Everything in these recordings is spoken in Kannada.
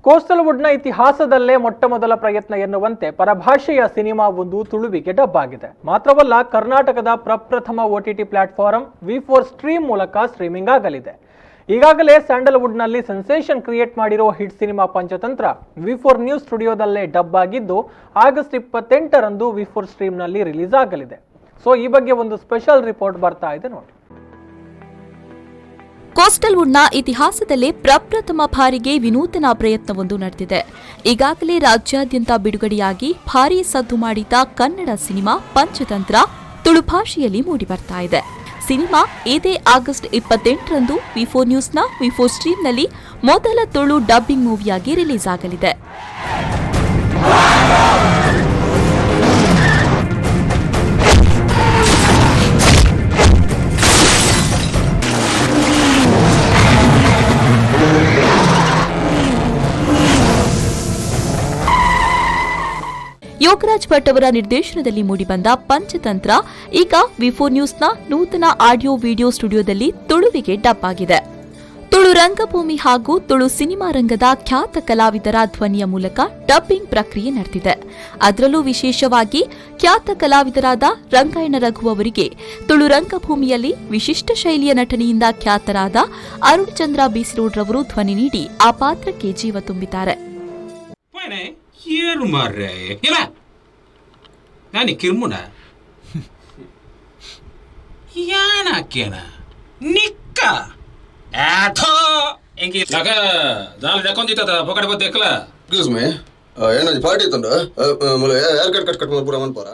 ಕೋಸ್ಟಲ್ ವುಡ್ನ ಇತಿಹಾಸದಲ್ಲೇ ಮೊಟ್ಟಮೊದಲ ಪ್ರಯತ್ನ ಎನ್ನುವಂತೆ ಪರಭಾಷೆಯ ಸಿನಿಮಾ ಒಂದು ತುಳುವಿಗೆ ಡಬ್ ಆಗಿದೆ. ಮಾತ್ರವಲ್ಲ, ಕರ್ನಾಟಕದ ಪ್ರಪ್ರಥಮ OTT ಪ್ಲಾಟ್ಫಾರ್ಮ್ V4 ಸ್ಟ್ರೀಮ್ ಮೂಲಕ ಸ್ಟ್ರೀಮಿಂಗ್ ಆಗಲಿದೆ. ಈಗಾಗಲೇ ಸ್ಯಾಂಡಲ್ವುಡ್ನಲ್ಲಿ ಸೆನ್ಸೇಷನ್ ಕ್ರಿಯೇಟ್ ಮಾಡಿರೋ hit cinema Panchatantra V4 news ಸ್ಟುಡಿಯೋದಲ್ಲೇ ಡಬ್ ಆಗಿದ್ದು ಆಗಸ್ಟ್ 28ರಂದು V4 ಸ್ಟ್ರೀಮ್ನಲ್ಲಿ ರಿಲೀಸ್ ಆಗಲಿದೆ. ಸೊ ಈ ಬಗ್ಗೆ ಒಂದು ಸ್ಪೆಷಲ್ ರಿಪೋರ್ಟ್ ಬರ್ತಾ ಇದೆ ನೋಡಿ. ಕೋಸ್ಟಲ್ ವುಡ್ನ ಇತಿಹಾಸದಲ್ಲೇ ಪ್ರಪ್ರಥಮ ಬಾರಿಗೆ ವಿನೂತನ ಪ್ರಯತ್ನವೊಂದು ನಡೆದಿದೆ. ಈಗಾಗಲೇ ರಾಜ್ಯಾದ್ಯಂತ ಬಿಡುಗಡೆಯಾಗಿ ಭಾರೀ ಸದ್ದು ಮಾಡಿದ ಕನ್ನಡ ಸಿನಿಮಾ ಪಂಚತಂತ್ರ ತುಳು ಭಾಷೆಯಲ್ಲಿ ಮೂಡಿಬರ್ತಾ ಇದೆ. ಸಿನಿಮಾ ಇದೇ ಆಗಸ್ಟ್ 28ರಂದು V4 ನ್ಯೂಸ್ನ V4 ಸ್ಟ್ರೀಮ್ನಲ್ಲಿ ಮೊದಲ ತುಳು ಡಬ್ಬಿಂಗ್ ಮೂವಿಯಾಗಿ ರಿಲೀಸ್ ಆಗಲಿದೆ. ಯೋಗರಾಜ್ ಭಟ್ ಅವರ ನಿರ್ದೇಶನದಲ್ಲಿ ಮೂಡಿಬಂದ ಪಂಚತಂತ್ರ ಈಗ V4 ನ್ಯೂಸ್ನ ನೂತನ ಆಡಿಯೋ ವಿಡಿಯೋ ಸ್ಟುಡಿಯೋದಲ್ಲಿ ತುಳುವಿಗೆ ಡಬ್ ಆಗಿದೆ. ತುಳು ರಂಗಭೂಮಿ ಹಾಗೂ ತುಳು ಸಿನಿಮಾ ರಂಗದ ಖ್ಯಾತ ಕಲಾವಿದರ ಧ್ವನಿಯ ಮೂಲಕ ಡಬ್ಬಿಂಗ್ ಪ್ರಕ್ರಿಯೆ ನಡೆದಿದೆ. ಅದರಲ್ಲೂ ವಿಶೇಷವಾಗಿ ಖ್ಯಾತ ಕಲಾವಿದರಾದ ರಂಗಾಯಣ ರಘು ಅವರಿಗೆ ತುಳು ರಂಗಭೂಮಿಯಲ್ಲಿ ವಿಶಿಷ್ಟ ಶೈಲಿಯ ನಟನೆಯಿಂದ ಖ್ಯಾತರಾದ ಅರುಣ್ ಚಂದ್ರ ಬೀಸಿರೋಡ್ರವರು ಧ್ವನಿ ನೀಡಿ ಆ ಪಾತ್ರಕ್ಕೆ ಜೀವ ತುಂಬಿದ್ದಾರೆ. ಏನು ಮಾರ್ರೆ ಇಲ್ಲ ನಾನು ಕಿರ್ಮುನ ಯಾನಕ್ಕೇನ ನಿಕ್ಕ ಆಥೋ ಎಂಗಿ ಲಗ ದಾಲ್ ದಕೊಂದಿತ ಪಕಡ ಬದ ದೇಖಲ ಎಕ್ಸ್ಕ್ಯೂಸ್ ಮೀ ಏನಾಜಿ ಪಾರ್ಟಿ ತಂಡ ಮುಲೆ ಹೇರ್ ಕಟ್ ಮಾಡ್ಪುರ ಮನ್ಪೋರ.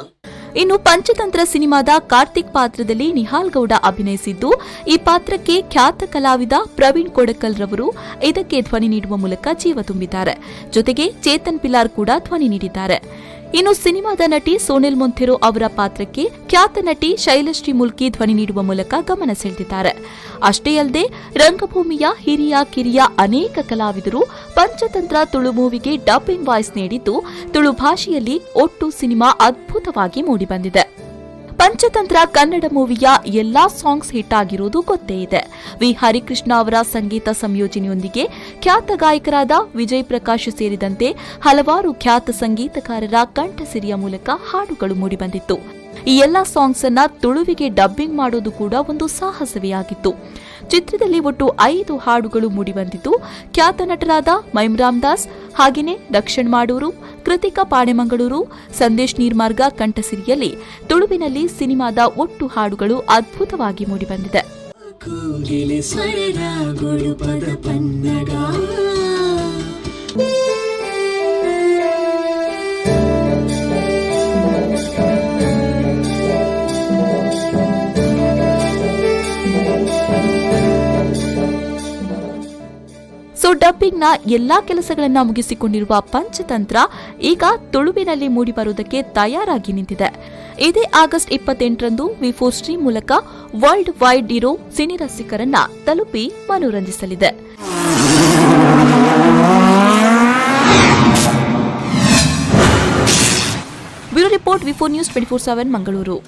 ಇನ್ನು ಪಂಚತಂತ್ರ ಸಿನಿಮಾದ ಕಾರ್ತಿಕ್ ಪಾತ್ರದಲ್ಲಿ ನಿಹಾಲ್ ಗೌಡ ಅಭಿನಯಿಸಿದ್ದು, ಈ ಪಾತ್ರಕ್ಕೆ ಖ್ಯಾತ ಕಲಾವಿದ ಪ್ರವೀಣ್ ಕೊಡಕಲ್ ರವರು ಇದಕ್ಕೆ ಧ್ವನಿ ನೀಡುವ ಮೂಲಕ ಜೀವ ತುಂಬಿದ್ದಾರೆ. ಜೊತೆಗೆ ಚೇತನ್ ಪಿಲಾರ್ ಕೂಡ ಧ್ವನಿ ನೀಡಿದ್ದಾರೆ. ಇನ್ನು ಸಿನಿಮಾದ ನಟಿ ಸೋನೆಲ್ ಮೊಂಥೆರೋ ಅವರ ಪಾತ್ರಕ್ಕೆ ಖ್ಯಾತ ನಟಿ ಶೈಲಶ್ರೀ ಮುಲ್ಕಿ ಧ್ವನಿ ನೀಡುವ ಮೂಲಕ ಗಮನ ಸೆಳೆದಿದ್ದಾರೆ. ಅಷ್ಟೇ ಅಲ್ಲದೆ ರಂಗಭೂಮಿಯ ಹಿರಿಯ ಕಿರಿಯ ಅನೇಕ ಕಲಾವಿದರು ಪಂಚತಂತ್ರ ತುಳು ಮೂವಿಗೆ ಡಬ್ಬಿಂಗ್ ವಾಯ್ಸ್ ನೀಡಿದ್ದು, ತುಳು ಭಾಷೆಯಲ್ಲಿ ಒಟ್ಟು ಸಿನಿಮಾ ಅದ್ಭುತವಾಗಿ ಮೂಡಿಬಂದಿದೆ. ಪಂಚತಂತ್ರ ಕನ್ನಡ ಮೂವಿಯ ಎಲ್ಲಾ ಸಾಂಗ್ಸ್ ಹಿಟ್ ಆಗಿರುವುದು ಗೊತ್ತೇ ಇದೆ. ವಿ ಹರಿಕೃಷ್ಣ ಅವರ ಸಂಗೀತ ಸಂಯೋಜನೆಯೊಂದಿಗೆ ಖ್ಯಾತ ಗಾಯಕರಾದ ವಿಜಯ್ ಪ್ರಕಾಶ್ ಸೇರಿದಂತೆ ಹಲವಾರು ಖ್ಯಾತ ಸಂಗೀತಕಾರರ ಕಂಠಸಿರಿಯ ಮೂಲಕ ಹಾಡುಗಳು ಮೂಡಿಬಂದಿತ್ತು. ಈ ಎಲ್ಲಾ ಸಾಂಗ್ಸ್ ಅನ್ನ ತುಳುವಿಗೆ ಡಬ್ಬಿಂಗ್ ಮಾಡೋದು ಕೂಡ ಒಂದು ಸಾಹಸವೇ ಆಗಿತ್ತು. ಚಿತ್ರದಲ್ಲಿ ಒಟ್ಟು 5 ಹಾಡುಗಳು ಮೂಡಿಬಂದಿದ್ದು, ಖ್ಯಾತ ನಟರಾದ ಮೈಮ್ರಾಮ್ ದಾಸ್, ಹಾಗೆಯೇ ರಕ್ಷಣ್ ಮಾಡೂರು, ಕೃತಿಕಾ ಪಾಣೆಮಂಗಳೂರು, ಸಂದೇಶ್ ನೀರ್ಮಾರ್ಗ ಕಂಠಸಿರಿಯಲ್ಲಿ ತುಳುವಿನಲ್ಲಿ ಸಿನಿಮಾದ ಒಟ್ಟು ಹಾಡುಗಳು ಅದ್ಭುತವಾಗಿ ಮೂಡಿಬಂದಿದೆ. ಡಬ್ಬಿಂಗ್ನ ಎಲ್ಲಾ ಕೆಲಸಗಳನ್ನ ಮುಗಿಸಿಕೊಂಡಿರುವ ಪಂಚತಂತ್ರ ಈಗ ತುಳುವಿನಲ್ಲಿ ಮೂಡಿಬರುವುದಕ್ಕೆ ತಯಾರಾಗಿ ನಿಂತಿದೆ. ಇದೇ ಆಗಸ್ಟ್ 28ರಂದು V4 ಸ್ಟ್ರೀಮ್ ಮೂಲಕ ವರ್ಲ್ಡ್ ವೈಡ್ ಇರೋ ಸಿನಿ ರಸಿಕರನ್ನ ತಲುಪಿ ಮನೋರಂಜಿಸಲಿದೆ. Bureau report V4 news 24/7 Mangaluru.